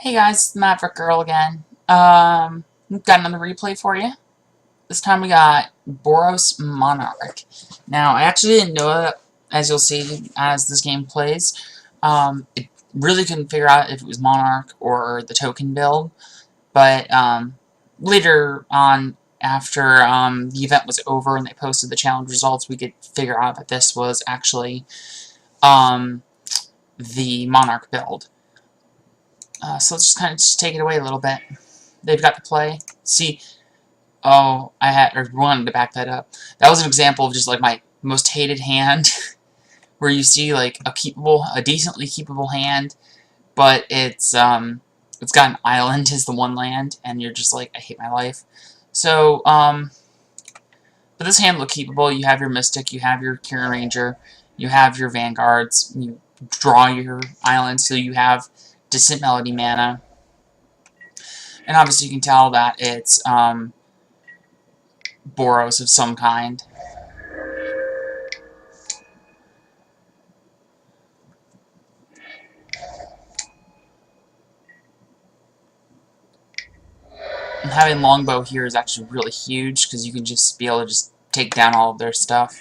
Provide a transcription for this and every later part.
Hey guys, it's the Maverick Girl again. We've got another replay for you. This time we got Boros Monarch. Now, I actually didn't know that, as you'll see as this game plays. It really couldn't figure out if it was Monarch or the token build, but later on, after the event was over and they posted the challenge results, we could figure out that this was actually the Monarch build. So let's just kind of take it away a little bit. They've got the play. See, oh, I wanted to back that up. That was an example of just like my most hated hand, where you see like a decently keepable hand, but it's got an island as the one land, and you're just like, I hate my life. So but this hand looked keepable. You have your Mystic, you have your Kieran Ranger, you have your Vanguards, you draw your island, so you have Distant Melody mana. And obviously you can tell that it's Boros of some kind. And having Longbow here is actually really huge, because you can just be able to just take down all of their stuff.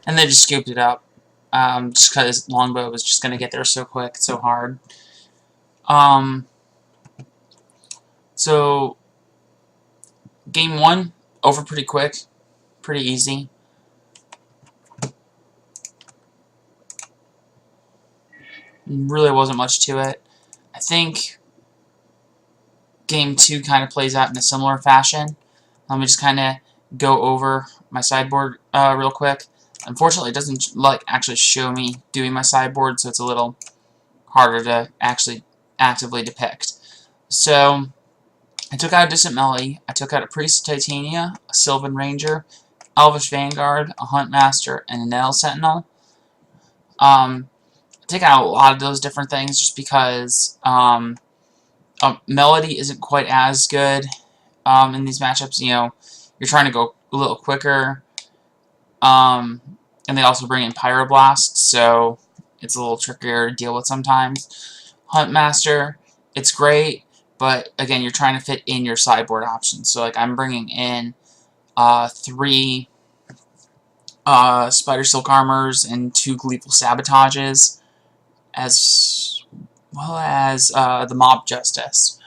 And they just scooped it up, just because Longbow was just going to get there so quick, so hard. So, game one, over pretty quick, pretty easy. Really wasn't much to it. I think game two kind of plays out in a similar fashion. Let me just kind of go over my sideboard real quick. Unfortunately, it doesn't actually show me doing my sideboard, so it's a little harder to actually actively depict. So, I took out a Distant Melody, I took out a Priest of Titania, a Sylvan Ranger, Elvish Vanguard, a Huntmaster, and a Nail Sentinel. I take out a lot of those different things just because Melody isn't quite as good in these matchups. You know, you're trying to go a little quicker. And they also bring in Pyroblast, so it's a little trickier to deal with sometimes. Huntmaster, it's great, but again, you're trying to fit in your sideboard options. So, like, I'm bringing in 3 Spider Silk Armors and 2 Gleeful Sabotages, as well as the Mob Justice.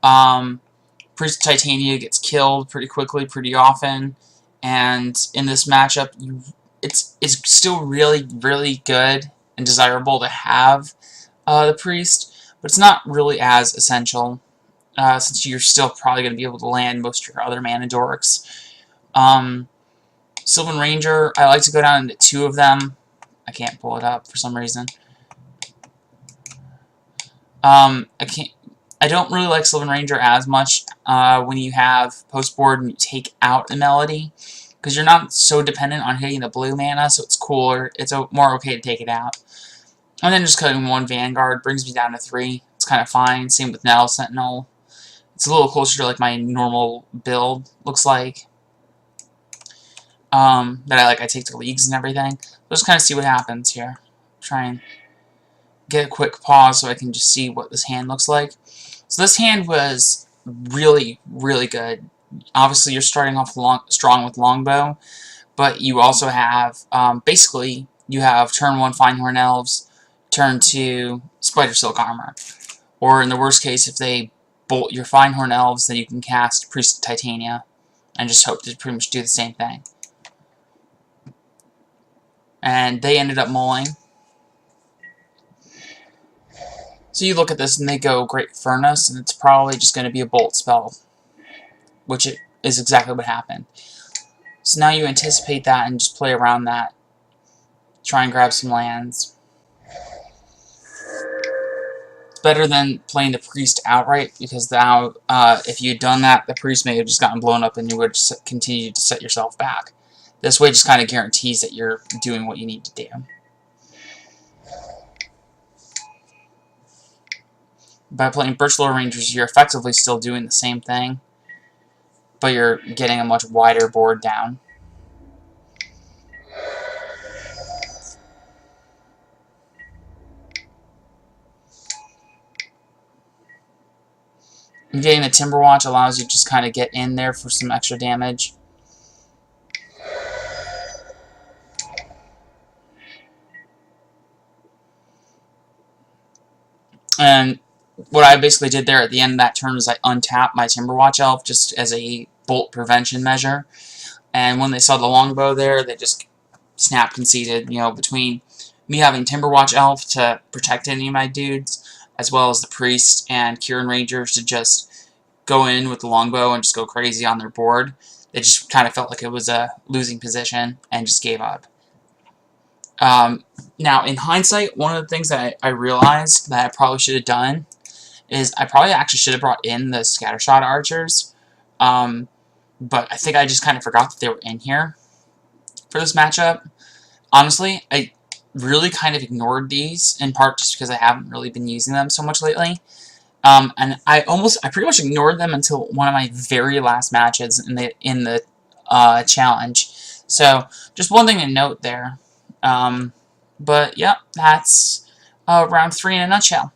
Priest of Titania gets killed pretty quickly, pretty often, and in this matchup, it's still really, really good and desirable to have the Priest, but it's not really as essential, since you're still probably going to be able to land most of your other mana dorks. Sylvan Ranger, I like to go down into 2 of them. I can't pull it up for some reason. I don't really like Sylvan Ranger as much when you have post board and you take out the Melody, because you're not so dependent on hitting the blue mana, so it's cooler. It's more okay to take it out. And then just cutting 1 Vanguard brings me down to 3. It's kind of fine. Same with Nail Sentinel. It's a little closer to like my normal build, looks like. That I take to leagues and everything. So just kind of see what happens here. Try and get a quick pause so I can just see what this hand looks like. So this hand was really, really good. Obviously, you're starting off strong with Longbow, but you also have, basically, you have turn 1 Finehorn Elves, turn 2 Spider Silk Armor. Or in the worst case, if they bolt your Finehorn Elves, then you can cast Priest of Titania, and just hope to pretty much do the same thing. And they ended up mulling. So you look at this and they go Great Furnace, and it's probably just going to be a bolt spell, which is exactly what happened. So now you anticipate that and just play around that. Try and grab some lands. It's better than playing the Priest outright, because now, if you had done that, the Priest may have just gotten blown up and you would have continued to set yourself back. This way just kind of guarantees that you're doing what you need to do. By playing Birch Lore Rangers, you're effectively still doing the same thing, but you're getting a much wider board down. And getting the Timberwatch allows you to just kind of get in there for some extra damage. And what I basically did there at the end of that turn was I untapped my Timberwatch Elf just as a bolt prevention measure. And when they saw the longbow there, they just snap conceded, you know, between me having Timberwatch Elf to protect any of my dudes, as well as the Priest and Kieran Rangers to just go in with the longbow and just go crazy on their board. They just kind of felt like it was a losing position and just gave up. Now, in hindsight, one of the things that I realized that I probably should have done is I probably actually should have brought in the Scattershot Archers, but I think I just kind of forgot that they were in here for this matchup. Honestly, I really kind of ignored these, in part just because I haven't really been using them so much lately. And I pretty much ignored them until one of my very last matches in the challenge. So, just one thing to note there. But, yeah, that's round 3 in a nutshell.